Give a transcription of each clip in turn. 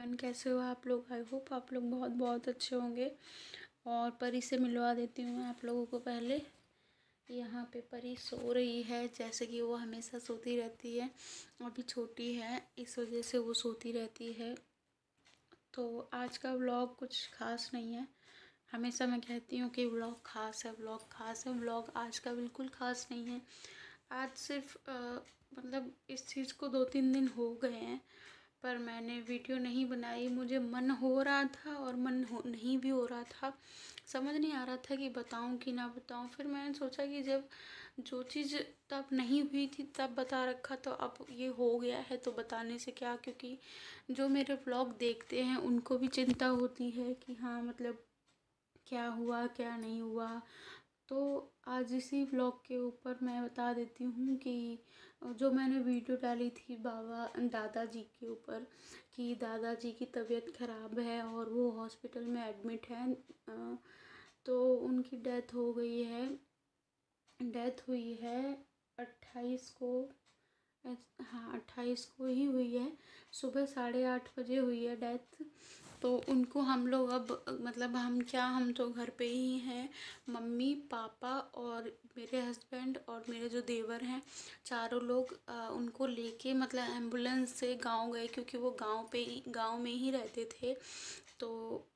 Everyone, कैसे हो आप लोग। आई होप आप लोग बहुत बहुत अच्छे होंगे। और परी से मिलवा देती हूँ मैं आप लोगों को। पहले यहाँ पे परी सो रही है, जैसे कि वो हमेशा सोती रहती है। अभी छोटी है, इस वजह से वो सोती रहती है। तो आज का व्लॉग कुछ खास नहीं है। हमेशा मैं कहती हूँ कि व्लॉग खास है, व्लॉग खास है। व्लॉग आज का बिल्कुल खास नहीं है। आज सिर्फ मतलब इस चीज़ को 2-3 दिन हो गए हैं, पर मैंने वीडियो नहीं बनाई। मुझे मन हो रहा था और नहीं भी हो रहा था। समझ नहीं आ रहा था कि बताऊं कि ना बताऊं। फिर मैंने सोचा कि जब जो चीज़ तब नहीं हुई थी तब बता रखा, तो अब ये हो गया है तो बताने से क्या। क्योंकि जो मेरे व्लॉग देखते हैं उनको भी चिंता होती है कि हाँ मतलब क्या हुआ क्या नहीं हुआ। तो आज इसी व्लॉग के ऊपर मैं बता देती हूँ कि जो मैंने वीडियो डाली थी दादाजी के ऊपर, कि दादाजी की तबीयत ख़राब है और वो हॉस्पिटल में एडमिट हैं। तो उनकी डेथ हो गई है। डेथ हुई है 28 को। हाँ 28 को ही हुई है। सुबह 8:30 बजे हुई है डेथ। तो उनको हम लोग अब मतलब हम तो घर पे ही हैं। मम्मी पापा और मेरे हस्बैंड और मेरे जो देवर हैं, चारों लोग उनको लेके मतलब एम्बुलेंस से गांव गए, क्योंकि वो गांव में ही रहते थे। तो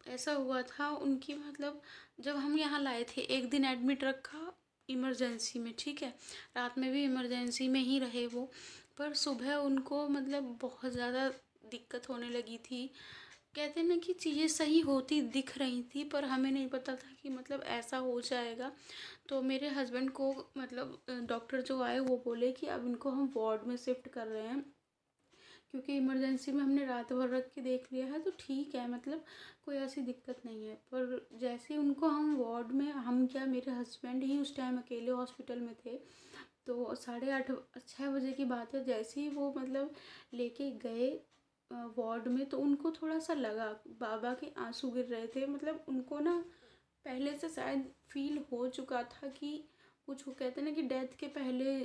ऐसा हुआ था उनकी मतलब जब हम यहाँ लाए थे, एक दिन एडमिट रखा इमरजेंसी में, ठीक है। रात में भी इमरजेंसी में ही रहे वो। पर सुबह उनको मतलब बहुत ज़्यादा दिक्कत होने लगी थी। कहते हैं ना कि चीज़ें सही होती दिख रही थी, पर हमें नहीं पता था कि मतलब ऐसा हो जाएगा। तो मेरे हस्बैंड को मतलब डॉक्टर जो आए वो बोले कि अब इनको हम वार्ड में शिफ्ट कर रहे हैं, क्योंकि इमरजेंसी में हमने रात भर रख के देख लिया है तो ठीक है, मतलब कोई ऐसी दिक्कत नहीं है। पर जैसे उनको हम वार्ड में, हम क्या मेरे हस्बैंड ही उस टाइम अकेले हॉस्पिटल में थे। तो 6:30 की बात है, जैसे ही वो मतलब लेके गए वार्ड में, तो उनको थोड़ा सा लगा, बाबा के आंसू गिर रहे थे। मतलब उनको ना पहले से शायद फील हो चुका था कि कुछ, वो कहते हैं ना कि डेथ के पहले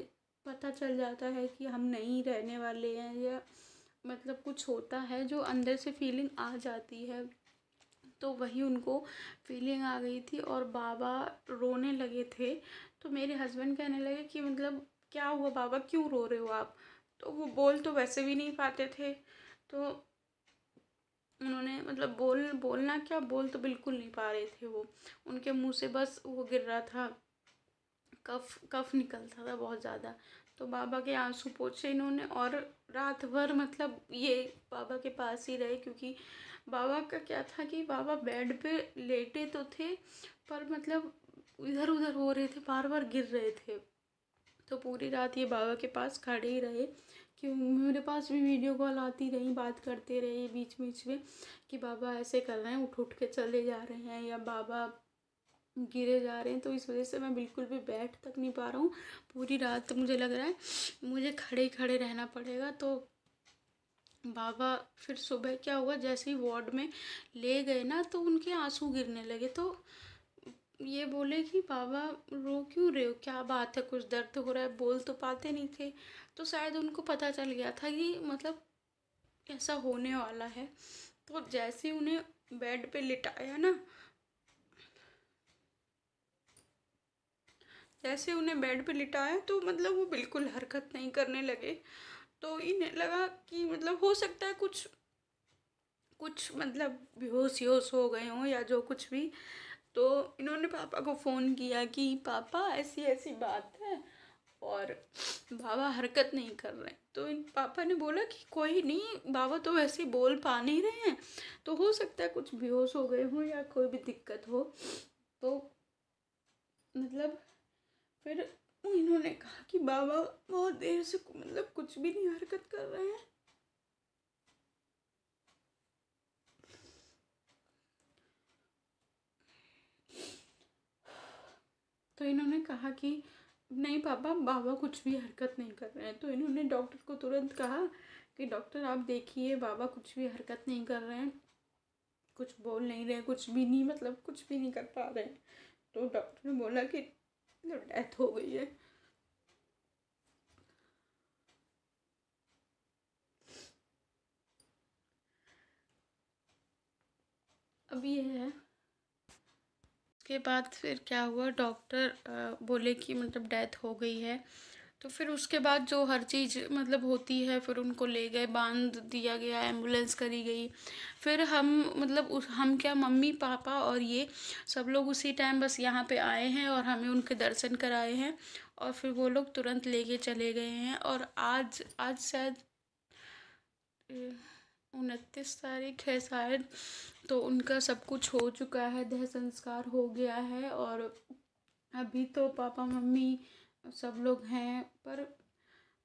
पता चल जाता है कि हम नहीं रहने वाले हैं, या मतलब कुछ होता है जो अंदर से फीलिंग आ जाती है। तो वही उनको फीलिंग आ गई थी और बाबा रोने लगे थे। तो मेरे हस्बैंड कहने लगे कि मतलब क्या हुआ बाबा, क्यों रो रहे हो आप। तो वो बोल तो वैसे भी नहीं पाते थे। तो उन्होंने मतलब बोलना क्या, बोल तो बिल्कुल नहीं पा रहे थे वो। उनके मुंह से बस वो गिर रहा था, कफ कफ निकलता था बहुत ज़्यादा। तो बाबा के आंसू पोंछे इन्होंने, और रात भर मतलब ये बाबा के पास ही रहे। क्योंकि बाबा का क्या था कि बाबा बेड पे लेटे तो थे, पर मतलब इधर उधर हो रहे थे, बार बार गिर रहे थे। तो पूरी रात ये बाबा के पास खड़े ही रहे। कि मेरे पास भी वीडियो कॉल आती रही, बात करते रहे बीच बीच में कि बाबा ऐसे कर रहे हैं, उठ उठ के चले जा रहे हैं, या बाबा गिरे जा रहे हैं। तो इस वजह से मैं बिल्कुल भी बैठ तक नहीं पा रहा हूँ। पूरी रात मुझे लग रहा है मुझे खड़े खड़े रहना पड़ेगा। तो बाबा फिर सुबह क्या हुआ, जैसे ही वार्ड में ले गए ना, तो उनके आंसू गिरने लगे। तो ये बोले कि बाबा रो क्यों रहे हो, क्या बात है, कुछ दर्द हो रहा है। बोल तो पाते नहीं थे। तो शायद उनको पता चल गया था कि मतलब ऐसा होने वाला है। तो जैसे ही उन्हें बेड पे लिटाया ना, जैसे उन्हें बेड पे लिटाया तो मतलब वो बिल्कुल हरकत नहीं करने लगे। तो इन्हें लगा कि मतलब हो सकता है कुछ कुछ मतलब बेहोश हो गए हों या जो कुछ भी। तो इन्होंने पापा को फ़ोन किया कि पापा ऐसी ऐसी बात है, और बाबा हरकत नहीं कर रहे हैं। तो इन पापा ने बोला कि कोई नहीं, बाबा तो वैसे ही बोल पा नहीं रहे हैं, तो हो सकता है कुछ बेहोश हो गए हों या कोई भी दिक्कत हो। तो मतलब फिर इन्होंने कहा कि बाबा बहुत देर से मतलब कुछ भी नहीं हरकत कर रहे हैं। तो इन्होंने कहा कि नहीं पापा, बाबा कुछ भी हरकत नहीं कर रहे हैं। तो इन्होंने डॉक्टर को तुरंत कहा कि डॉक्टर आप देखिए, बाबा कुछ भी हरकत नहीं कर रहे हैं, कुछ बोल नहीं रहे, कुछ भी नहीं, मतलब कुछ भी नहीं कर पा रहे हैं। तो डॉक्टर ने बोला कि डेथ हो गई है। अब ये है। उसके बाद फिर क्या हुआ, डॉक्टर बोले कि मतलब डेथ हो गई है। तो फिर उसके बाद जो हर चीज़ मतलब होती है, फिर उनको ले गए, बांध दिया गया, एम्बुलेंस करी गई। फिर हम मतलब हम क्या, मम्मी पापा और ये सब लोग उसी टाइम बस यहाँ पे आए हैं और हमें उनके दर्शन कराए हैं, और फिर वो लोग तुरंत लेके चले गए हैं। और आज आज शायद 29 तारीख है शायद, तो उनका सब कुछ हो चुका है, देह संस्कार हो गया है। और अभी तो पापा मम्मी सब लोग हैं, पर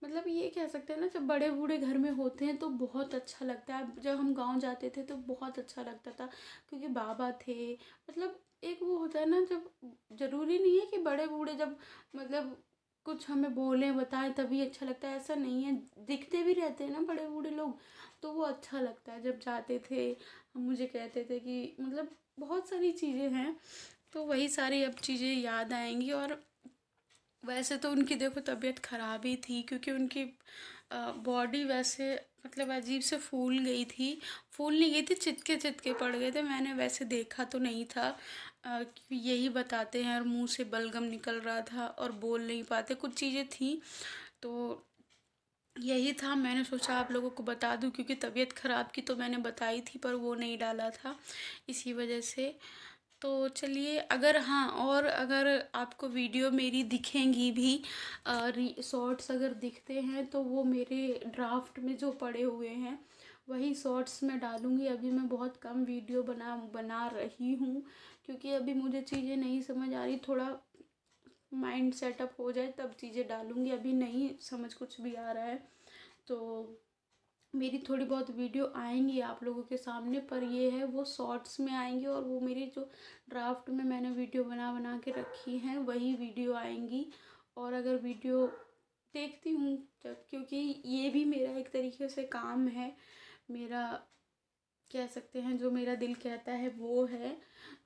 मतलब ये कह सकते हैं ना, जब बड़े बूढ़े घर में होते हैं तो बहुत अच्छा लगता है। अब जब हम गांव जाते थे तो बहुत अच्छा लगता था, क्योंकि बाबा थे। मतलब एक वो होता है ना, जब जरूरी नहीं है कि बड़े बूढ़े जब मतलब कुछ हमें बोलें बताएं तभी अच्छा लगता है, ऐसा नहीं है। दिखते भी रहते हैं ना बड़े बूढ़े लोग, तो वो अच्छा लगता है। जब जाते थे हम, मुझे कहते थे कि मतलब बहुत सारी चीज़ें हैं, तो वही सारी अब चीज़ें याद आएंगी। और वैसे तो उनकी देखो तबीयत ख़राब ही थी, क्योंकि उनकी बॉडी वैसे मतलब अजीब से फूल गई थी। फूल नहीं गई थी, चितके चितके पड़ गए थे। मैंने वैसे देखा तो नहीं था, क्योंकि यही बताते हैं, और मुंह से बलगम निकल रहा था और बोल नहीं पाते, कुछ चीज़ें थी। तो यही था, मैंने सोचा आप लोगों को बता दूं, क्योंकि तबीयत ख़राब की तो मैंने बताई थी पर वो नहीं डाला था, इसी वजह से। तो चलिए, अगर हाँ, और अगर आपको वीडियो मेरी दिखेंगी भी, शॉर्ट्स अगर दिखते हैं तो वो मेरे ड्राफ्ट में जो पड़े हुए हैं वही शॉर्ट्स में डालूँगी। अभी मैं बहुत कम वीडियो बना रही हूँ, क्योंकि अभी मुझे चीज़ें नहीं समझ आ रही, थोड़ा माइंड सेटअप हो जाए तब चीज़ें डालूँगी। अभी नहीं समझ कुछ भी आ रहा है, तो मेरी थोड़ी बहुत वीडियो आएंगी आप लोगों के सामने, पर ये है वो शॉर्ट्स में आएंगी, और वो मेरी जो ड्राफ्ट में मैंने वीडियो बना बना के रखी हैं वही वीडियो आएंगी। और अगर वीडियो देखती हूँ जब, क्योंकि ये भी मेरा एक तरीके से काम है, मेरा कह सकते हैं, जो मेरा दिल कहता है वो है।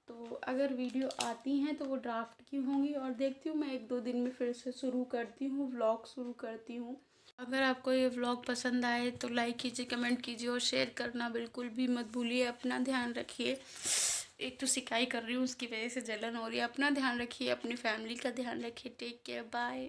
तो अगर वीडियो आती हैं तो वो ड्राफ्ट की होंगी, और देखती हूँ मैं 1-2 दिन में फिर से शुरू करती हूँ, व्लॉग शुरू करती हूँ। अगर आपको ये व्लॉग पसंद आए तो लाइक कीजिए, कमेंट कीजिए और शेयर करना बिल्कुल भी मत भूलिए। अपना ध्यान रखिए। एक तो सिकाई कर रही हूँ, उसकी वजह से जलन हो रही है। अपना ध्यान रखिए, अपनी फैमिली का ध्यान रखिए। Take care, bye.